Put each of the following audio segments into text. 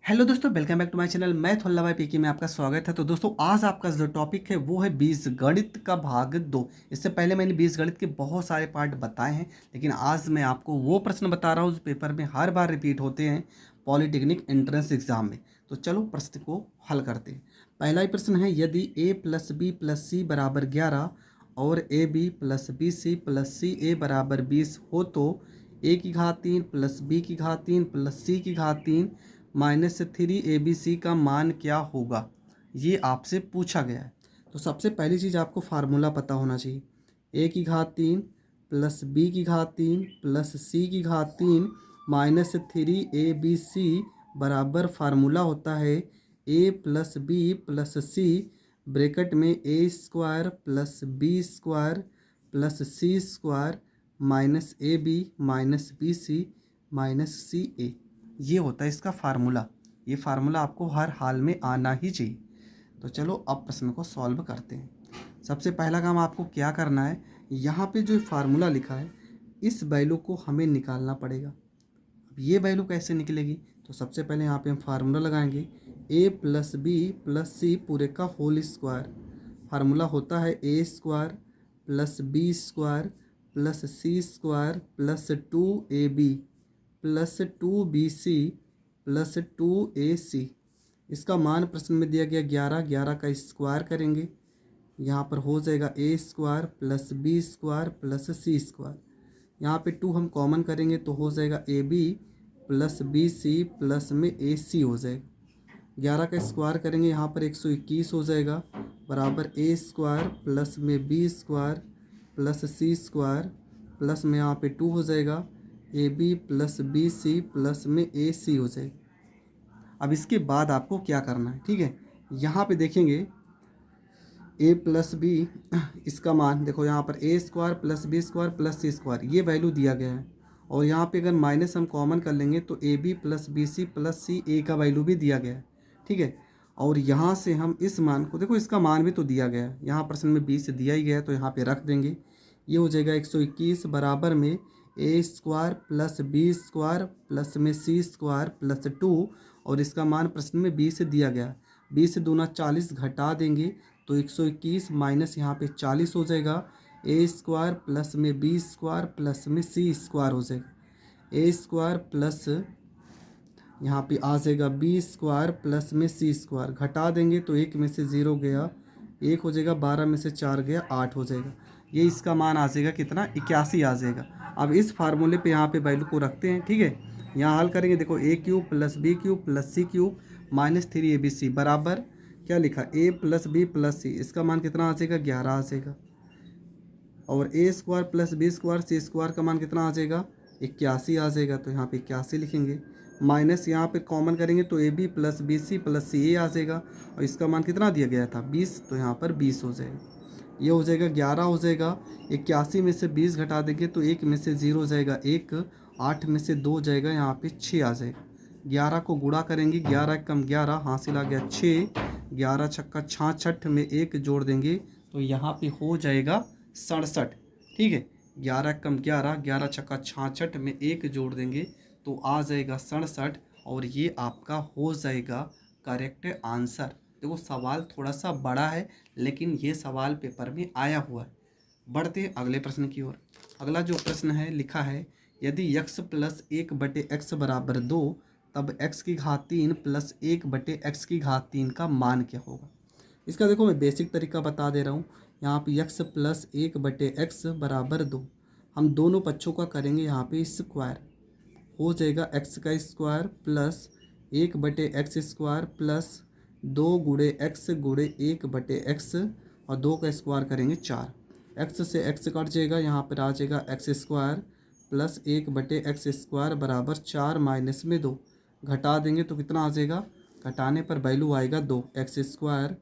Hello दोस्तों, welcome back to my channel. मैं थोल्ला भाई पीके में आपका स्वागत है। तो दोस्तों, आज आपका जो टॉपिक है वो है बीजगणित का भाग 2। इससे पहले मैंने बीजगणित के बहुत सारे पार्ट बताए हैं, लेकिन आज मैं आपको वो प्रश्न बता रहा हूँ जो पेपर में हर बार रिपीट होते हैं पॉलिटेक्निक एंट्रेंस एग्जाम में। तो चलो प्रश्न को हल करते हैं। पहला ही प्रश्न है, यदि a plus B plus c बराबर 11 और a B plus B C plus c a बराबर 20 हो तो a की घात 3 प्लस बी की घात 3 प्लस सी की घात 3 -3 ABC का मान क्या होगा, ये आपसे पूछा गया है। तो सबसे पहली चीज़ आपको फार्मूला पता होना चाहिए। a की घात 3 प्लस बी की घात 3 प्लस सी की घात 3 -3 ABC बराबर फार्मूला होता है a plus B plus c bracket में a square plus B square plus C square minus a b minus b c minus c a. ये होता है इसका फार्मूला। ये फार्मूला आपको हर हाल में आना ही चाहिए। तो चलो अब प्रश्न को सॉल्व करते हैं। सबसे पहला काम आपको क्या करना है, यहाँ पे जो फार्मूला लिखा है इस वैल्यू को हमें निकालना पड़ेगा। अब ये वैल्यू कैसे निकलेगी, तो सबसे पहले यहाँ पे हम फार्मूला लगाएंगे a plus B plus C पूरे का होल स्क्वायर। फार्मूला होता है a square plus B square plus C square plus 2ab plus 2bc plus 2ac। इसका मान प्रश्न में दिया गया 11। 11 का स्क्वायर करेंगे, यहाँ पर हो जाएगा a square plus B square plus C square. यहाँ पे 2 हम कॉमन करेंगे तो हो जाएगा A B plus B C plus में ए सी हो जाएगा। 11 का स्क्वायर करेंगे, यहाँ पर 121 हो जाएगा बराबर ए स्क्वायर प्लस में बी स्क्वायर प्लस सी स्क्वायर प्लस में यहाँ पे 2 हो जाएगा A B plus B C plus में ए सी हो जाएगा। अब इसके बाद आपको क्या करना है, ठीक है। यहाँ पे देखेंगे ए प्लस बी, इसका मान देखो यहाँ पर a square plus B square plus C square ये वैल्यू दिया गया है। और यहाँ पे अगर माइनस हम कॉमन कर लेंगे तो a B plus B C plus c a का वैल्यू भी दिया गया है, ठीक है। और यहाँ से हम इस मान को देखो, इसका मान भी तो दिया गया है, यहाँ प्रश्न में बी से दिया ही गया है तो यहाँ पे रख देंगे। ये हो जाएगा 121 बराबर में a square plus B square plus में सी स्क्वायर प्लस 2 और इसका मान प्रश्न में बी से दिया गया। 20 से दूना 40 घटा देंगे तो 121 माइनस यहाँ पे 40 हो जाएगा। ए स्क्वायर प्लस में बी स्क्वायर प्लस में सी स्क्वायर हो जाएगा। ए स्क्वायर प्लस यहाँ पे आ जाएगा बी स्क्वायर प्लस में सी स्क्वायर, घटा देंगे तो 1 में से 0 गया, 1 हो जाएगा, 12 में से 4 गया, 8 हो जाएगा। ये इसका मान आ जाएगा कितना, 81 आ जाएगा। अब इस फार्मूले पे यहाँ पे वैल्यू को रखते हैं, ठीक है। यहाँ हल करेंगे, देखो a cube plus b cube plus c cube -3 ABC बराबर क्या लिखा, a plus B plus c, इसका मान कितना आ जाएगा, 11 आ जाएगा। और a square plus B square c square का मान कितना आ जाएगा, 81 आ जाएगा। तो यहाँ पे 81 लिखेंगे, माइनस यहाँ पे कॉमन करेंगे तो a B plus B C plus c a आ जाएगा। और इसका मान कितना दिया गया था, 20, तो यहाँ पर 20 हो जाएगा। ये हो जाएगा 11 हो जाएगा। 81 में से 20 घटा देंगे तो 1 में से 0 जाएगा 1, 8 में से 2 जाएगा, यहाँ पे 6 आ जाएगा। 11 को गुणा करेंगे, 11 कम 11 हासिल आ गया 6, 11 छक्का 66 में 1 जोड़ देंगे तो यहाँ पे हो जाएगा 67, ठीक है। 11 कम 11, 11 छक्का 66 में 1 जोड़ देंगे तो आ जाएगा 67 और ये आपका हो जाएगा करेक्ट आंसर। देखो सवाल थोड़ा सा बड़ा है लेकिन ये सवाल पेपर में आया हुआ है। बढ़ते हैं अगले प्रश्न की ओर। अगला जो प्रश्न है लिखा है, यदि x प्लस 1/x बराबर 2 तब x की घात 3 प्लस 1/x की घात 3 का मान क्या होगा। इसका देखो मैं बेसिक तरीका बता दे रहा हूँ। यहाँ पे x प्लस 1/x बराबर 2, हम दोनों पक्षों का करेंगे यहाँ पे स्क्वायर, हो जाएगा x का square plus 1/x square plus 2 गुणे x गुणे 1/x और 2 का स्क्वायर करेंगे 4। x से x कट जाएगा, यहाँ पर आ जाएगा x square plus 1/x square बराबर 4 माइनस में 2, घटा देंगे तो कितना आ जाएगा, घटाने पर वैल्यू आएगा 2, x square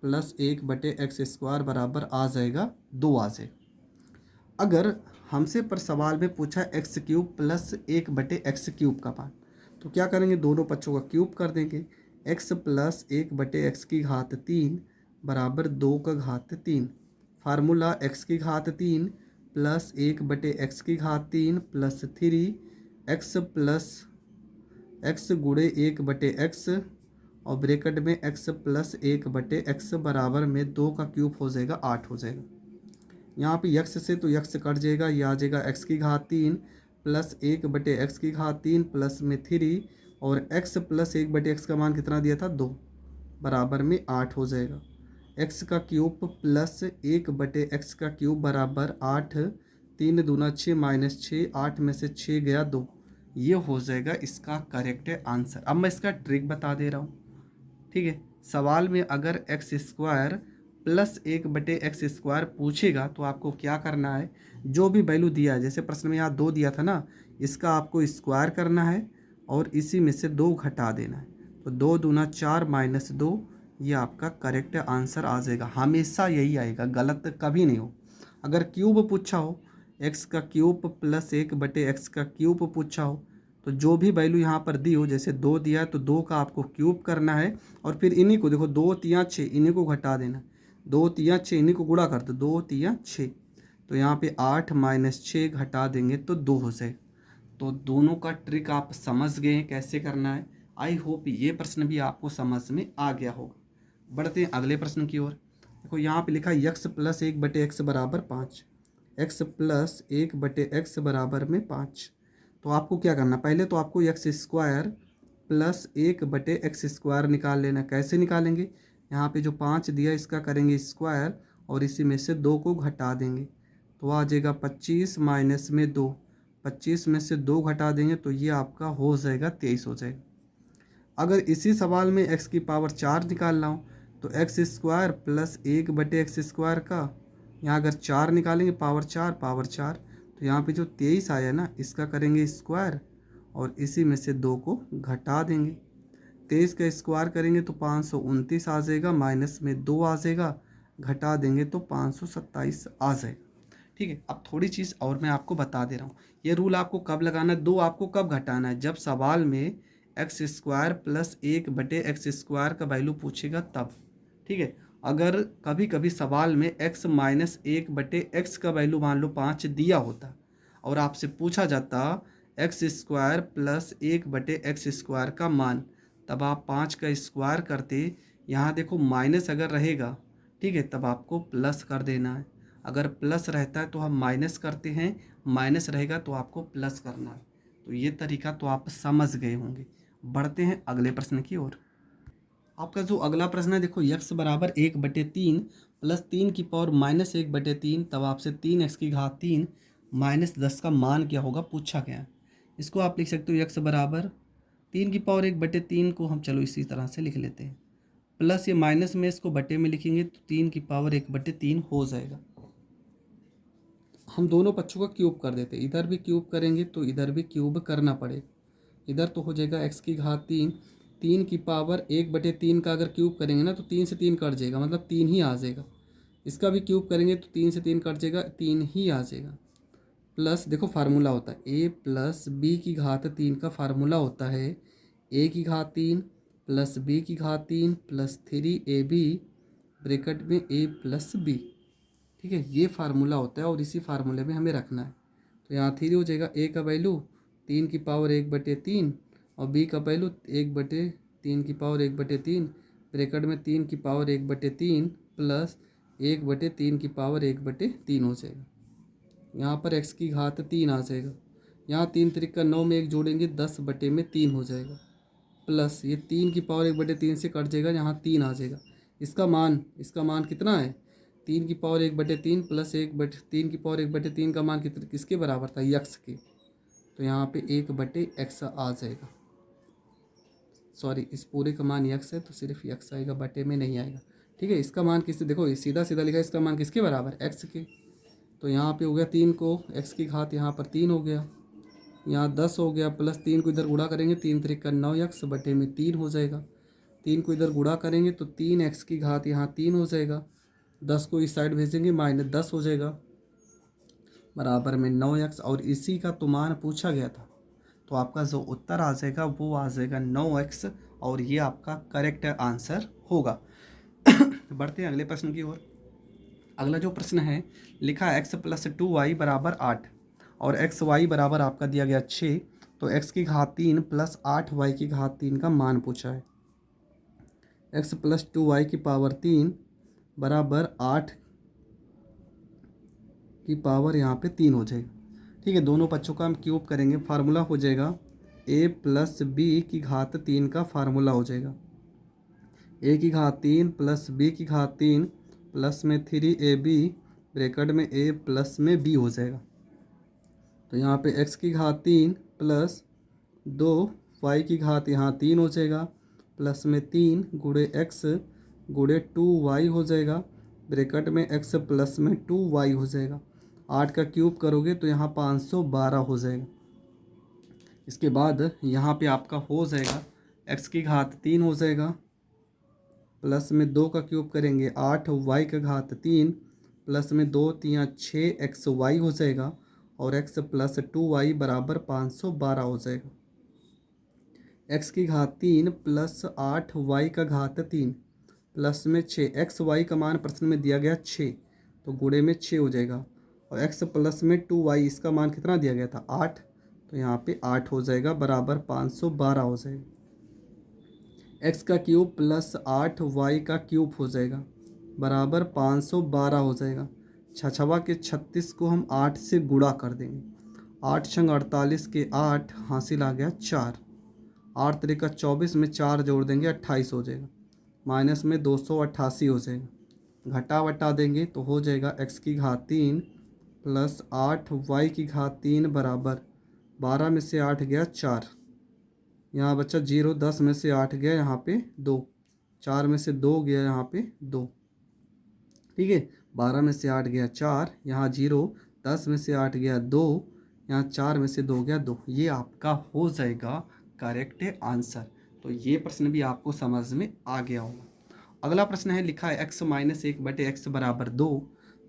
plus 1/x square बराबर आ जाएगा 2 आ जाएगा। अगर हमसे पर सवाल में पूछा x cube plus 1/x cube का मान, तो क्या करेंगे, दोनों पक्षों का क्यूब कर देंगे। x प्लस 1/x की घात 3 बराबर 2 का घात 3। फार्मूला x की घात 3 प्लस 1/x की घात 3 प्लस 3 x प्लस एक्स गुणे 1/x और ब्रैकेट में x प्लस 1/x बराबर में 2 का क्यूब हो जाएगा 8 हो जाएगा। यहाँ पे x से तो x कट जाएगा, ये आ जाएगा x की घात 3 प्लस 1/x की घात 3 प्लस में 3 और x प्लस 1/x का मान कितना दिया था 2 बराबर में 8 हो जाएगा। x का क्यूब प्लस 1/x का क्यूब बराबर 8, 3 दूना 6 माइनस 6, 8 में से 6 गया 2, ये हो जाएगा इसका करेक्ट आंसर। अब मैं इसका ट्रिक बता दे रहा हूँ, ठीक है। सवाल में अगर x square plus 1/x square पूछेगा तो आपको क्या करना है, जो भी वैल्यू दिया है, जैसे प्रश्न में यहाँ 2 दिया था ना, इसका आपको स्क्वायर करना है और इसी में से 2 घटा देना है। तो 2 दूना 4 माइनस 2, ये आपका करेक्ट आंसर आ जाएगा। हमेशा यही आएगा, गलत कभी नहीं हो। अगर क्यूब पूछा हो, एक्स का क्यूब प्लस 1/x का क्यूब पूछा हो, तो जो भी वैल्यू यहाँ पर दी हो, जैसे 2 दिया है तो 2 का आपको क्यूब करना है और फिर इन्हीं को देखो 2 3 6 इन्हीं को घटा देना, 2 3 6 इन्हीं को गुणा कर दो, 2 3 6, तो यहाँ पे 8 माइनस 6 घटा देंगे तो 2 हो जाएगा। तो दोनों का ट्रिक आप समझ गए हैं कैसे करना है। आई होप ये प्रश्न भी आपको समझ में आ गया होगा। बढ़ते हैं अगले प्रश्न की ओर। देखो यहाँ पे लिखा है x प्लस 1/x बराबर 5, x प्लस 1/x बराबर में 5। तो आपको क्या करना, पहले तो आपको x square plus 1/x square निकाल लेना। कैसे निकालेंगे, यहाँ पे जो 5 दिया इसका करेंगे स्क्वायर और इसी में से 2 को घटा देंगे, तो आ जाएगा 25 माइनस में 2, 25 में से 2 घटा देंगे तो ये आपका हो जाएगा 23 हो जाएगा। अगर इसी सवाल में x की पावर 4 निकालना हो तो x square plus 1/x square का यहाँ अगर 4 निकालेंगे पावर 4 तो यहाँ पे जो 23 आया ना इसका करेंगे स्क्वायर और इसी में से 2 को घटा देंगे। 23 का स्क्वायर करेंगे तो 529 आ जाएगा, माइनस में 2 आ जाएगा, घटा देंगे तो 527 आ जाएगा। ठीक है। अब थोड़ी चीज़ और मैं आपको बता दे रहा हूँ, ये रूल आपको कब लगाना है, 2 आपको कब घटाना है, जब सवाल में x square plus 1/x square का वैल्यू पूछेगा तब। ठीक है। अगर कभी कभी सवाल में x माइनस 1/x का वैल्यू मान लो 5 दिया होता और आपसे पूछा जाता x square plus 1/x square का मान, तब आप 5 का स्क्वायर करते, यहाँ देखो माइनस अगर रहेगा, ठीक है, तब आपको प्लस कर देना है। अगर प्लस रहता है तो हम माइनस करते हैं, माइनस रहेगा तो आपको प्लस करना है। तो ये तरीका तो आप समझ गए होंगे। बढ़ते हैं अगले प्रश्न की ओर। आपका जो अगला प्रश्न है, देखो x बराबर 1/3 प्लस 3 की पावर माइनस 1/3, तब आपसे 3x की घात 3 माइनस 10 का मान क्या होगा पूछा गया है। इसको आप लिख सकते हो x बराबर 3 की पावर 1/3 को हम चलो इसी तरह से लिख लेते हैं, प्लस ये माइनस में इसको बटे में लिखेंगे तो 3 की पावर 1/3 हो जाएगा। हम दोनों पक्षों का क्यूब कर देते, इधर भी क्यूब करेंगे तो इधर भी क्यूब करना पड़ेगा। इधर तो हो जाएगा x की घात 3, 3 की पावर 1/3 का अगर क्यूब करेंगे ना तो 3 से 3 कट जाएगा, मतलब 3 ही आ जाएगा। इसका भी क्यूब करेंगे तो 3 से 3 कट जाएगा, 3 ही आ जाएगा। प्लस देखो फार्मूला होता है a प्लस बी की घात 3 का फार्मूला होता है a की घात 3 प्लस b की घात 3 प्लस 3ab ब्रैकेट में a प्लस b। ठीक है, ये फार्मूला होता है और इसी फार्मूले में हमें रखना है। तो यहाँ 3 हो जाएगा, a का वैल्यू 3 की पावर 1/3 और b का वैल्यू 1/3 की पावर 1/3 ब्रैकेट में 3 की पावर 1/3 प्लस 1/3 की पावर 1/3 हो जाएगा। यहाँ पर x की घात 3 आ जाएगा, यहाँ 3 3 9 में 1 जोड़ेंगे 10/3 हो जाएगा, प्लस ये 3 की पावर 1/3 से कट जाएगा, यहाँ 3 आ जाएगा। इसका मान कितना है, 3 की पावर 1/3 प्लस 1/3 की पावर 1/3 का मान किसके बराबर था, x के। तो यहाँ पे 1/x आ जाएगा। सॉरी, इस पूरे का मान x है तो सिर्फ x आएगा, बटे में नहीं आएगा। ठीक है, इसका मान किससे, देखो सीधा सीधा लिखा, इसका मान किसके बराबर, x के। तो यहाँ पे हो गया 3 को x की घात यहाँ पर 3 हो गया, यहाँ 10 हो गया, प्लस 3 को इधर गुणा करेंगे 3 3 9x बटे में 3 हो जाएगा। 3 को इधर गुणा करेंगे तो 3x की घात यहाँ 3 हो जाएगा, 10 को इस साइड भेजेंगे माइनस 10 हो जाएगा, बराबर में 9x। और इसी का तो मान पूछा गया था, तो आपका जो उत्तर आ जाएगा वो आ जाएगा 9x और ये आपका करेक्ट आंसर होगा। बढ़ते हैं अगले प्रश्न की ओर। अगला जो प्रश्न है, लिखा है x + 2y = 8 और xy बराबर आपका दिया गया 6, तो x की घात 3 प्लस 8y की घात 3 का मान पूछा है। x प्लस 2y की पावर 3 बराबर 8 की पावर यहाँ पे 3 हो जाएगा। ठीक है, दोनों बच्चों का हम क्यूब करेंगे, फार्मूला हो जाएगा a प्लस बी की घात 3 का फार्मूला हो जाएगा a की घात 3 प्लस b की घात 3 प्लस में 3ab ब्रैकेट में a प्लस में b हो जाएगा। तो यहाँ पे x की घात 3 प्लस 2y की घात यहाँ 3 हो जाएगा प्लस में 3 गुणे x गुणे 2y हो जाएगा ब्रैकेट में x प्लस में 2y हो जाएगा। 8 का क्यूब करोगे तो यहाँ 512 हो जाएगा। इसके बाद यहाँ पे आपका हो जाएगा x की घात 3 हो जाएगा प्लस में 2 का क्यूब करेंगे 8y का घात 3 प्लस में 2 3 6xy हो जाएगा और x प्लस 2y बराबर 512 हो जाएगा। x की घात 3 प्लस 8y का घात 3 प्लस में 6xy का मान प्रश्न में दिया गया 6 तो गुणे में 6 हो जाएगा और x प्लस में 2y इसका मान कितना दिया गया था 8 तो यहाँ पे 8 हो जाएगा बराबर 512 हो जाएगा। x का क्यूब प्लस 8y का क्यूब हो जाएगा बराबर 512 हो जाएगा। छछवा के 36 को हम 8 से गुणा कर देंगे। 8 छंग 48 के 8 हासिल आ गया 4। 8 तरीका 24 में 4 जोड़ देंगे 28 हो जाएगा। माइनस में 288 हो जाएगा। घटा वटा देंगे तो हो जाएगा x की घात 3 प्लस 8y की घात 3 बराबर 12 में से 8 गया 4। यहाँ बच्चा 0, 10 में से 8 गया यहाँ पे 2, 4 में से 2 गया यहाँ पे 2। ठीक है, 12 में से 8 गया 4, यहाँ 0, 10 में से 8 गया 2, यहाँ 4 में से 2 गया 2। ये आपका हो जाएगा करेक्ट आंसर। तो ये प्रश्न भी आपको समझ में आ गया होगा। अगला प्रश्न है, लिखा है x माइनस 1/x बराबर 2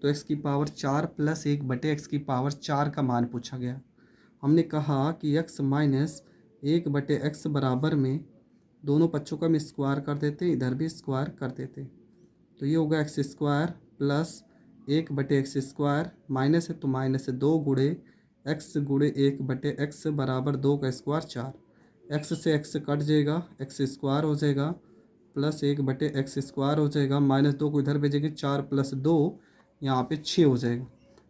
तो x की पावर 4 प्लस 1/x की पावर 4 का मान पूछा गया। हमने कहा कि x माइनस 1/x बराबर में दोनों पक्षों का हम स्क्वायर कर देते, इधर भी स्क्वायर कर देते तो ये होगा x square plus 1/x square minus है तो माइनस 2 गुणे एक्स गुणे 1/x बराबर 2 का स्क्वायर 4। एक्स से एक्स कट जाएगा एक्स स्क्वायर हो जाएगा प्लस 1/x स्क्वायर हो जाएगा माइनस 2 को इधर भेजेंगे 4 प्लस 2 यहाँ पे 6 हो जाएगा।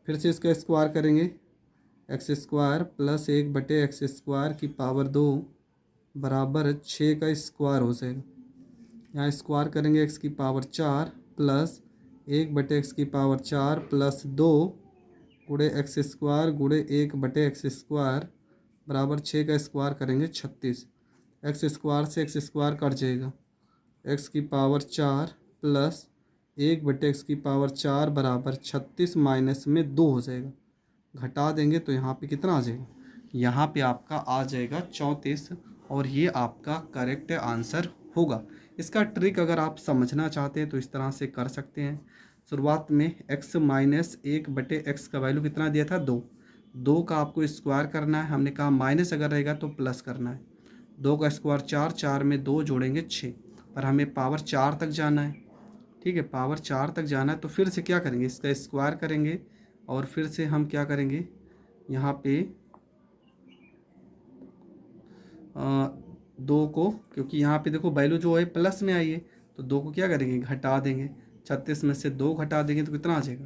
फिर से इसका स्क्वायर करेंगे x square plus 1/x square की पावर 2 बराबर 6 का स्क्वायर हो जाएगा। यहाँ स्क्वायर करेंगे x की पावर 4 प्लस 1/x की पावर 4 प्लस 2 गुणे एक्स स्क्वायर गुणे 1/x स्क्वायर बराबर 6 का स्क्वायर करेंगे 36। एक्स स्क्वायर से एक्स स्क्वायर कट जाएगा x की पावर 4 प्लस 1/x की पावर 4 बराबर 36 माइनस में 2 हो जाएगा। घटा देंगे तो यहाँ पे कितना आ जाएगा, यहाँ पे आपका आ जाएगा 34 और ये आपका करेक्ट आंसर होगा। इसका ट्रिक अगर आप समझना चाहते हैं तो इस तरह से कर सकते हैं। शुरुआत में x माइनस 1/x का वैल्यू कितना दिया था 2, 2 का आपको स्क्वायर करना है। हमने कहा माइनस अगर रहेगा तो प्लस करना है। 2 का स्क्वायर 4, 4 में 2 जोड़ेंगे 6, पर हमें पावर 4 तक जाना है। ठीक है, पावर 4 तक जाना है तो फिर से क्या करेंगे, इसका स्क्वायर करेंगे और फिर से हम क्या करेंगे यहाँ पे 2 को, क्योंकि यहाँ पे देखो वैल्यू जो है प्लस में आई है तो 2 को क्या करेंगे घटा देंगे। 36 में से 2 घटा देंगे तो कितना आ जाएगा,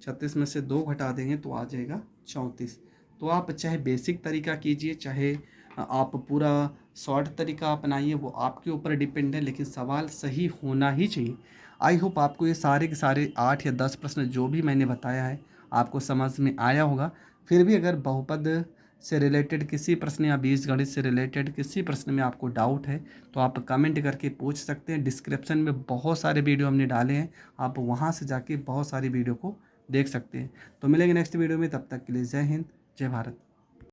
36 में से 2 घटा देंगे तो आ जाएगा 34। तो आप चाहे बेसिक तरीका कीजिए चाहे आप पूरा शॉर्ट तरीका अपनाइए, वो आपके ऊपर डिपेंड है, लेकिन सवाल सही होना ही चाहिए। आई होप आपको ये सारे के सारे 8 या 10 प्रश्न जो भी मैंने बताया है आपको समझ में आया होगा। फिर भी अगर बहुपद से रिलेटेड किसी प्रश्न या बीजगणित से रिलेटेड किसी प्रश्न में आपको डाउट है तो आप कमेंट करके पूछ सकते हैं। डिस्क्रिप्शन में बहुत सारे वीडियो हमने डाले हैं, आप वहां से जाके बहुत सारी वीडियो को देख सकते हैं। तो मिलेंगे नेक्स्ट वीडियो में, तब तक के लिए जय हिंद जय भारत।